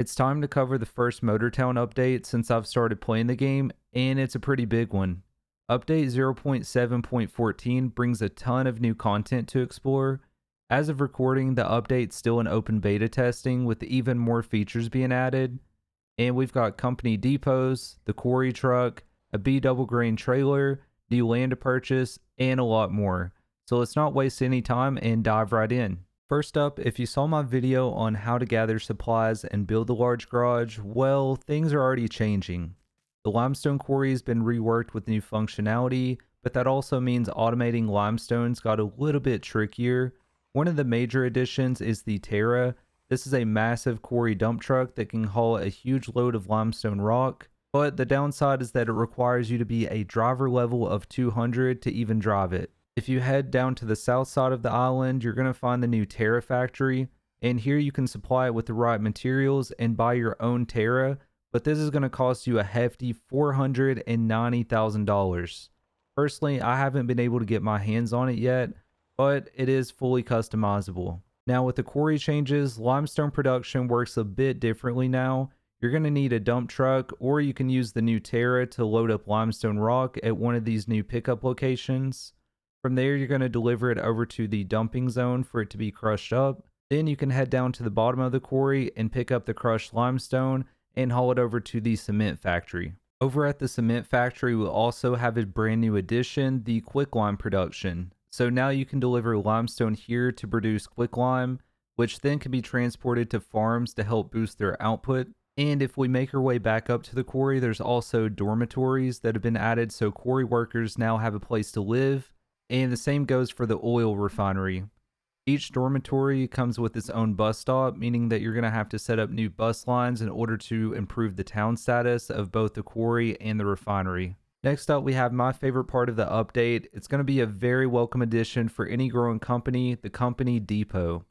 It's time to cover the first Motortown update since I've started playing the game, and it's a pretty big one. Update 0.7.14 brings a ton of new content to explore. As of recording, the update's still in open beta testing with even more features being added. And we've got company depots, the Quarry truck, a B double grain trailer, new land to purchase, and a lot more. So let's not waste any time and dive right in. First up, if you saw my video on how to gather supplies and build a large garage, well, things are already changing. The limestone quarry has been reworked with new functionality, but that also means automating limestones got a little bit trickier. One of the major additions is the Terra. This is a massive quarry dump truck that can haul a huge load of limestone rock, but the downside is that it requires you to be a driver level of 200 to even drive it. If you head down to the south side of the island, you're going to find the new Terra factory, and here you can supply it with the right materials and buy your own Terra, but this is going to cost you a hefty $490,000. Personally, I haven't been able to get my hands on it yet, but it is fully customizable. Now with the quarry changes, limestone production works a bit differently now. You're going to need a dump truck, or you can use the new Terra to load up limestone rock at one of these new pickup locations. From there, you're going to deliver it over to the dumping zone for it to be crushed up. Then you can head down to the bottom of the quarry and pick up the crushed limestone and haul it over to the cement factory. Over at the cement factory, we'll also have a brand new addition, the quicklime production. So now you can deliver limestone here to produce quicklime, which then can be transported to farms to help boost their output. And if we make our way back up to the quarry, there's also dormitories that have been added so quarry workers now have a place to live. And the same goes for the oil refinery. Each dormitory comes with its own bus stop, meaning that you're going to have to set up new bus lines in order to improve the town status of both the quarry and the refinery. Next up, we have my favorite part of the update. It's going to be a very welcome addition for any growing company, the company depot.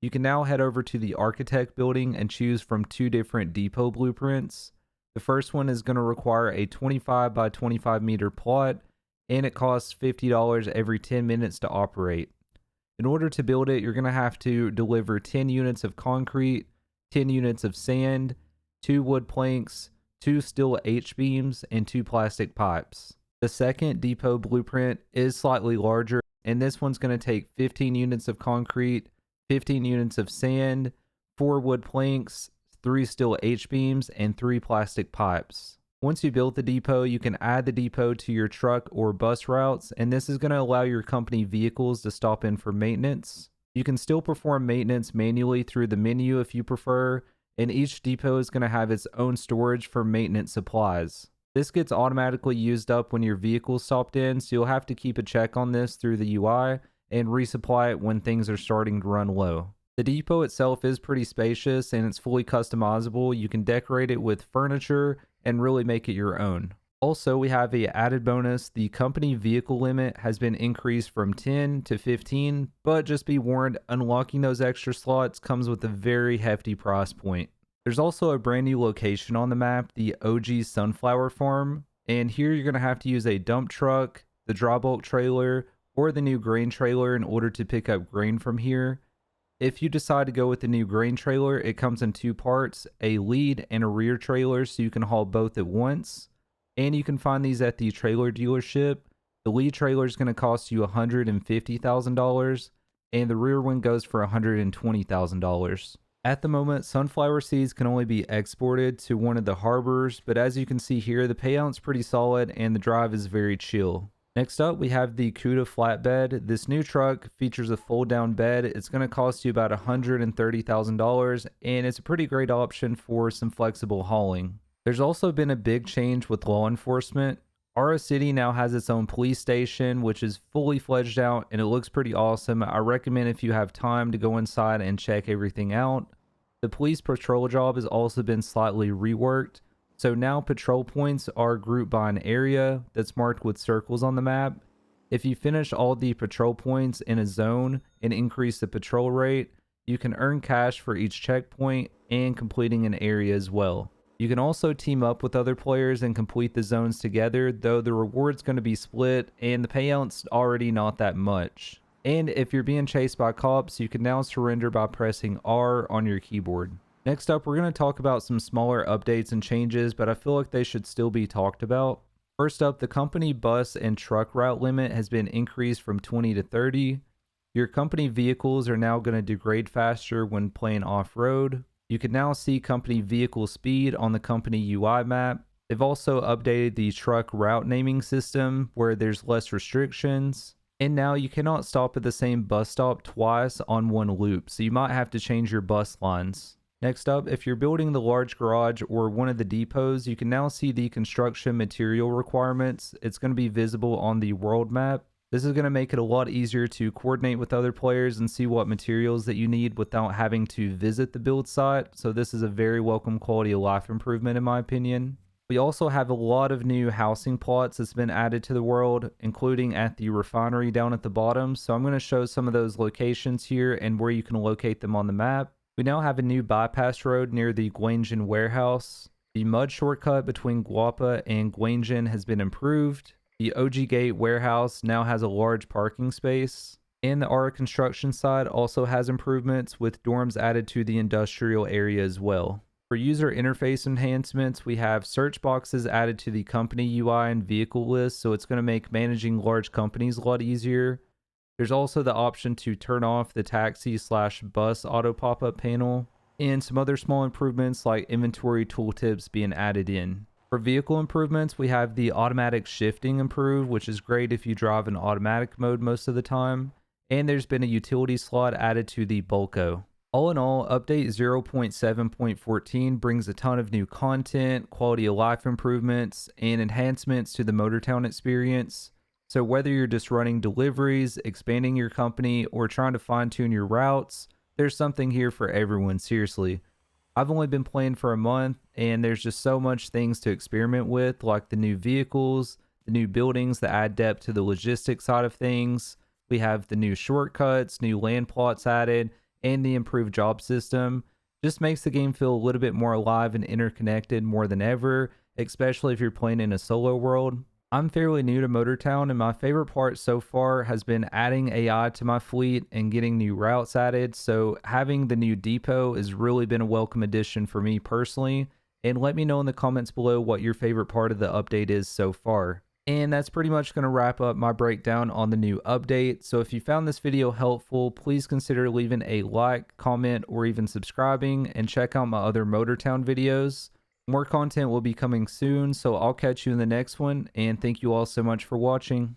You can now head over to the architect building and choose from two different depot blueprints. The first one is going to require a 25 by 25 meter plot, and it costs $50 every 10 minutes to operate. In order to build it, you're going to have to deliver 10 units of concrete, 10 units of sand, 2 wood planks, 2 steel H-beams, and 2 plastic pipes. The second depot blueprint is slightly larger, and this one's going to take 15 units of concrete, 15 units of sand, 4 wood planks, 3 steel H-beams, and 3 plastic pipes. Once you build the depot, you can add the depot to your truck or bus routes, and this is going to allow your company vehicles to stop in for maintenance. You can still perform maintenance manually through the menu if you prefer, and each depot is going to have its own storage for maintenance supplies. This gets automatically used up when your vehicle stopped in, so you'll have to keep a check on this through the UI and resupply it when things are starting to run low. The depot itself is pretty spacious and it's fully customizable. You can decorate it with furniture and really make it your own. Also, we have an added bonus. The company vehicle limit has been increased from 10 to 15, but just be warned, unlocking those extra slots comes with a very hefty price point. There's also a brand new location on the map, the OG Sunflower Farm, and here you're going to have to use a dump truck, the dry bulk trailer, or the new grain trailer in order to pick up grain from here. If you decide to go with the new grain trailer, it comes in 2 parts, a lead and a rear trailer, so you can haul both at once. And you can find these at the trailer dealership. The lead trailer is going to cost you $150,000, and the rear one goes for $120,000. At the moment, sunflower seeds can only be exported to one of the harbors, but as you can see here, the payout's pretty solid and the drive is very chill. Next up, we have the Cuda flatbed. This new truck features a fold-down bed. It's going to cost you about $130,000, and it's a pretty great option for some flexible hauling. There's also been a big change with law enforcement. Ara City now has its own police station, which is fully fledged out, and it looks pretty awesome. I recommend if you have time to go inside and check everything out. The police patrol job has also been slightly reworked. So now patrol points are grouped by an area that's marked with circles on the map. If you finish all the patrol points in a zone and increase the patrol rate, you can earn cash for each checkpoint and completing an area as well. You can also team up with other players and complete the zones together, though the reward's going to be split and the payout's already not that much. And if you're being chased by cops, you can now surrender by pressing R on your keyboard. Next up, we're going to talk about some smaller updates and changes, but I feel like they should still be talked about. First up, the company bus and truck route limit has been increased from 20 to 30. Your company vehicles are now going to degrade faster when playing off-road. You can now see company vehicle speed on the company UI map. They've also updated the truck route naming system where there's less restrictions. And now you cannot stop at the same bus stop twice on one loop, so you might have to change your bus lines. Next up, if you're building the large garage or one of the depots, you can now see the construction material requirements. It's going to be visible on the world map. This is going to make it a lot easier to coordinate with other players and see what materials that you need without having to visit the build site. So this is a very welcome quality of life improvement in my opinion. We also have a lot of new housing plots that's been added to the world, including at the refinery down at the bottom. So I'm going to show some of those locations here and where you can locate them on the map. We now have a new bypass road near the Guanjin warehouse. The mud shortcut between Guapa and Guanjin has been improved. The OG Gate warehouse now has a large parking space. And the Ara construction side also has improvements with dorms added to the industrial area as well. For user interface enhancements, we have search boxes added to the company UI and vehicle list, so it's going to make managing large companies a lot easier. There's also the option to turn off the taxi/bus auto pop-up panel, and some other small improvements like inventory tooltips being added in. For vehicle improvements, we have the automatic shifting improved, which is great if you drive in automatic mode most of the time, and there's been a utility slot added to the Bulko. All in all, update 0.7.14 brings a ton of new content, quality of life improvements, and enhancements to the Motortown experience. So whether you're just running deliveries, expanding your company, or trying to fine-tune your routes, there's something here for everyone, seriously. I've only been playing for a month, and there's just so much things to experiment with, like the new vehicles, the new buildings that add depth to the logistics side of things. We have the new shortcuts, new land plots added, and the improved job system. Just makes the game feel a little bit more alive and interconnected more than ever, especially if you're playing in a solo world. I'm fairly new to Motortown, and my favorite part so far has been adding AI to my fleet and getting new routes added, so having the new depot has really been a welcome addition for me personally, and let me know in the comments below what your favorite part of the update is so far. And that's pretty much going to wrap up my breakdown on the new update, so if you found this video helpful, please consider leaving a like, comment, or even subscribing, and check out my other Motortown videos. More content will be coming soon, so I'll catch you in the next one, and thank you all so much for watching.